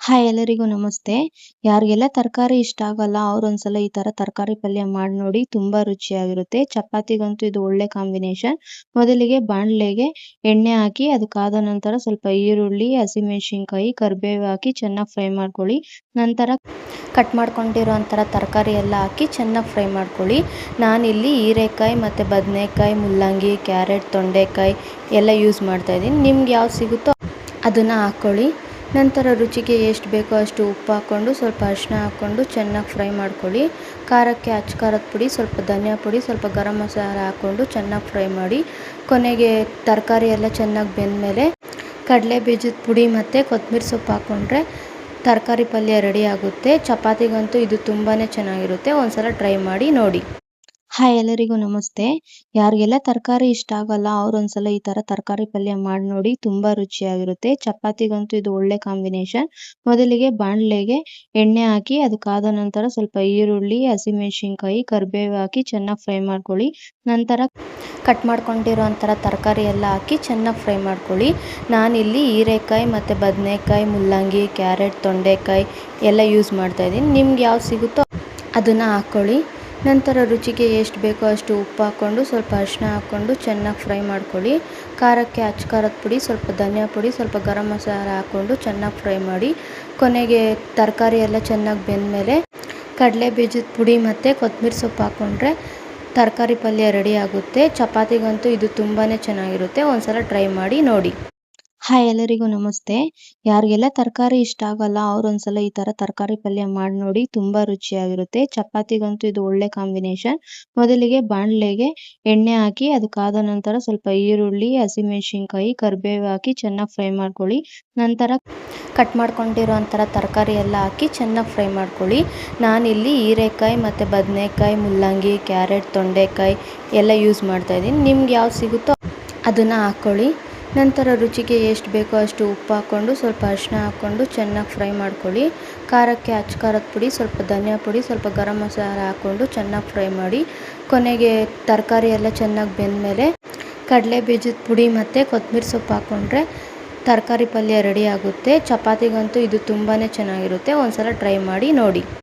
Hi ಎಲ್ಲರಿಗೂ ನಮಸ್ತೆ. ಯಾರಿಗೆಲ್ಲ ತರಕಾರಿ ಇಷ್ಟ ಆಗಲ್ಲ ಅವ್ರೊಂದ್ಸಲ ಈ ತರ ತರಕಾರಿ ಪಲ್ಯ ಮಾಡಿ ನೋಡಿ. ತುಂಬಾ ರುಚಿಯಾಗಿರುತ್ತೆ. ಚಪಾತಿಗಂತೂ ಇದು ಒಳ್ಳೆ ಕಾಂಬಿನೇಷನ್. ಮೊದಲಿಗೆ ಬಾಣಲೆಗೆ ಎಣ್ಣೆ ಹಾಕಿ ಅದು ಕಾದ ನಂತರ ಸ್ವಲ್ಪ ಈರುಳ್ಳಿ, ಹಸಿಮೆಣಸಿನಕಾಯಿ, ಕರಿಬೇವು ಹಾಕಿ ಚೆನ್ನಾಗಿ ಫ್ರೈ ಮಾಡ್ಕೊಳ್ಳಿ. ನಂತರ ಕಟ್ ಮಾಡ್ಕೊಂಡಿರೋಂಥರ ತರಕಾರಿ ಎಲ್ಲ ಹಾಕಿ ಚೆನ್ನಾಗಿ ಫ್ರೈ ಮಾಡ್ಕೊಳ್ಳಿ. ನಾನಿಲ್ಲಿ ಹೀರೆಕಾಯಿ ಮತ್ತು ಬದನೆಕಾಯಿ, ಮುಲ್ಲಂಗಿ, ಕ್ಯಾರೆಟ್, ತೊಂಡೆಕಾಯಿ ಎಲ್ಲ ಯೂಸ್ ಮಾಡ್ತಾ ಇದ್ದೀನಿ. ನಿಮ್ಗೆ ಯಾವ್ದು ಸಿಗುತ್ತೋ ಅದನ್ನು ಹಾಕ್ಕೊಳ್ಳಿ. ನಂತರ ರುಚಿಗೆ ಎಷ್ಟು ಬೇಕೋ ಅಷ್ಟು ಉಪ್ಪು ಹಾಕ್ಕೊಂಡು ಸ್ವಲ್ಪ ಅರಿಶಿನ ಹಾಕ್ಕೊಂಡು ಚೆನ್ನಾಗಿ ಫ್ರೈ ಮಾಡ್ಕೊಳ್ಳಿ. ಖಾರಕ್ಕೆ ಅಚ್ಚ ಖಾರದ ಪುಡಿ, ಸ್ವಲ್ಪ ಧನಿಯಾ ಪುಡಿ, ಸ್ವಲ್ಪ ಗರಂ ಮಸಾಲ ಹಾಕ್ಕೊಂಡು ಚೆನ್ನಾಗಿ ಫ್ರೈ ಮಾಡಿ. ಕೊನೆಗೆ ತರಕಾರಿ ಎಲ್ಲ ಚೆನ್ನಾಗಿ ಬೆಂದಮೇಲೆ ಕಡಲೆ ಬೀಜದ ಪುಡಿ ಮತ್ತು ಕೊತ್ತಂಬರಿ ಸೊಪ್ಪು ಹಾಕ್ಕೊಂಡ್ರೆ ತರಕಾರಿ ಪಲ್ಯ ರೆಡಿ ಆಗುತ್ತೆ. ಚಪಾತಿಗಂತೂ ಇದು ತುಂಬಾ ಚೆನ್ನಾಗಿರುತ್ತೆ. ಒಂದ್ಸಲ ಟ್ರೈ ಮಾಡಿ ನೋಡಿ. ಹಾಯ್ ಎಲ್ಲರಿಗೂ ನಮಸ್ತೆ. ಯಾರಿಗೆಲ್ಲ ತರಕಾರಿ ಇಷ್ಟ ಆಗಲ್ಲ ಅವ್ರೊಂದ್ಸಲ ಈ ತರ ತರಕಾರಿ ಪಲ್ಯ ಮಾಡಿ ನೋಡಿ. ತುಂಬಾ ರುಚಿಯಾಗಿರುತ್ತೆ. ಚಪಾತಿಗಂತೂ ಇದು ಒಳ್ಳೆ ಕಾಂಬಿನೇಷನ್. ಮೊದಲಿಗೆ ಬಾಣಲೆಗೆ ಎಣ್ಣೆ ಹಾಕಿ ಅದು ಕಾದ ನಂತರ ಸ್ವಲ್ಪ ಈರುಳ್ಳಿ, ಹಸಿಮೆಣಸಿನಕಾಯಿ, ಕರಿಬೇವು ಹಾಕಿ ಚೆನ್ನಾಗಿ ಫ್ರೈ ಮಾಡ್ಕೊಳ್ಳಿ. ನಂತರ ಕಟ್ ಮಾಡ್ಕೊಂಡಿರೋಂಥರ ತರಕಾರಿ ಎಲ್ಲ ಹಾಕಿ ಚೆನ್ನಾಗಿ ಫ್ರೈ ಮಾಡ್ಕೊಳ್ಳಿ. ನಾನಿಲ್ಲಿ ಹೀರೆಕಾಯಿ ಮತ್ತು ಬದನೆಕಾಯಿ, ಮುಲ್ಲಂಗಿ, ಕ್ಯಾರೆಟ್, ತೊಂಡೆಕಾಯಿ ಎಲ್ಲ ಯೂಸ್ ಮಾಡ್ತಾ ಇದ್ದೀನಿ. ನಿಮ್ಗೆ ಯಾವ್ದು ಸಿಗುತ್ತೋ ಅದನ್ನು ಹಾಕ್ಕೊಳ್ಳಿ. ನಂತರ ರುಚಿಗೆ ಎಷ್ಟು ಬೇಕೋ ಅಷ್ಟು ಉಪ್ಪು ಹಾಕ್ಕೊಂಡು ಸ್ವಲ್ಪ ಅರಿಶಿನ ಹಾಕ್ಕೊಂಡು ಚೆನ್ನಾಗಿ ಫ್ರೈ ಮಾಡ್ಕೊಳ್ಳಿ. ಖಾರಕ್ಕೆ ಅಚ್ಚ ಖಾರದ ಪುಡಿ, ಸ್ವಲ್ಪ ಧನಿಯಾ ಪುಡಿ, ಸ್ವಲ್ಪ ಗರಂ ಮಸಾಲ ಹಾಕ್ಕೊಂಡು ಚೆನ್ನಾಗಿ ಫ್ರೈ ಮಾಡಿ. ಕೊನೆಗೆ ತರಕಾರಿ ಎಲ್ಲ ಚೆನ್ನಾಗಿ ಬೆಂದಮೇಲೆ ಕಡಲೆ ಬೀಜದ ಪುಡಿ ಮತ್ತು ಕೊತ್ತಂಬರಿ ಸೊಪ್ಪು ಹಾಕ್ಕೊಂಡ್ರೆ ತರಕಾರಿ ಪಲ್ಯ ರೆಡಿ ಆಗುತ್ತೆ. ಚಪಾತಿಗಂತೂ ಇದು ತುಂಬಾ ಚೆನ್ನಾಗಿರುತ್ತೆ. ಒಂದ್ಸಲ ಟ್ರೈ ಮಾಡಿ ನೋಡಿ. ಹಾಯ್ ಎಲ್ಲರಿಗೂ ನಮಸ್ತೆ. ಯಾರಿಗೆಲ್ಲ ತರಕಾರಿ ಇಷ್ಟ ಆಗಲ್ಲ ಅವ್ರೊಂದ್ಸಲ ಈ ತರ ತರಕಾರಿ ಪಲ್ಯ ಮಾಡಿ ನೋಡಿ. ತುಂಬಾ ರುಚಿಯಾಗಿರುತ್ತೆ. ಚಪಾತಿಗಂತೂ ಇದು ಒಳ್ಳೆ ಕಾಂಬಿನೇಷನ್. ಮೊದಲಿಗೆ ಬಾಣಲೆಗೆ ಎಣ್ಣೆ ಹಾಕಿ ಅದು ಕಾದ ನಂತರ ಸ್ವಲ್ಪ ಈರುಳ್ಳಿ, ಹಸಿಮೆಣಸಿನಕಾಯಿ, ಕರಿಬೇವು ಹಾಕಿ ಚೆನ್ನಾಗಿ ಫ್ರೈ ಮಾಡ್ಕೊಳ್ಳಿ. ನಂತರ ಕಟ್ ಮಾಡ್ಕೊಂಡಿರೋಂಥರ ತರಕಾರಿ ಎಲ್ಲ ಹಾಕಿ ಚೆನ್ನಾಗಿ ಫ್ರೈ ಮಾಡ್ಕೊಳ್ಳಿ. ನಾನಿಲ್ಲಿ ಹೀರೆಕಾಯಿ ಮತ್ತು ಬದನೆಕಾಯಿ, ಮುಲ್ಲಂಗಿ, ಕ್ಯಾರೆಟ್, ತೊಂಡೆಕಾಯಿ ಎಲ್ಲ ಯೂಸ್ ಮಾಡ್ತಾ ಇದ್ದೀನಿ. ನಿಮ್ಗೆ ಯಾವ್ದು ಸಿಗುತ್ತೋ ಅದನ್ನು ಹಾಕ್ಕೊಳ್ಳಿ. ನಂತರ ರುಚಿಗೆ ಎಷ್ಟು ಬೇಕೋ ಅಷ್ಟು ಉಪ್ಪು ಹಾಕ್ಕೊಂಡು ಸ್ವಲ್ಪ ಅರಿಶಿನ ಹಾಕ್ಕೊಂಡು ಚೆನ್ನಾಗಿ ಫ್ರೈ ಮಾಡ್ಕೊಳ್ಳಿ. ಖಾರಕ್ಕೆ ಅಚ್ಚ ಖಾರದ ಪುಡಿ, ಸ್ವಲ್ಪ ಧನಿಯಾ ಪುಡಿ, ಸ್ವಲ್ಪ ಗರಂ ಮಸಾಲ ಹಾಕ್ಕೊಂಡು ಚೆನ್ನಾಗಿ ಫ್ರೈ ಮಾಡಿ. ಕೊನೆಗೆ ತರಕಾರಿ ಎಲ್ಲ ಚೆನ್ನಾಗಿ ಬೆಂದಮೇಲೆ ಕಡಲೆ ಬೀಜದ ಪುಡಿ ಮತ್ತು ಕೊತ್ತಂಬರಿ ಸೊಪ್ಪು ಹಾಕ್ಕೊಂಡ್ರೆ ತರಕಾರಿ ಪಲ್ಯ ರೆಡಿ ಆಗುತ್ತೆ. ಚಪಾತಿಗಂತೂ ಇದು ತುಂಬಾ ಚೆನ್ನಾಗಿರುತ್ತೆ. ಒಂದ್ಸಲ ಟ್ರೈ ಮಾಡಿ ನೋಡಿ.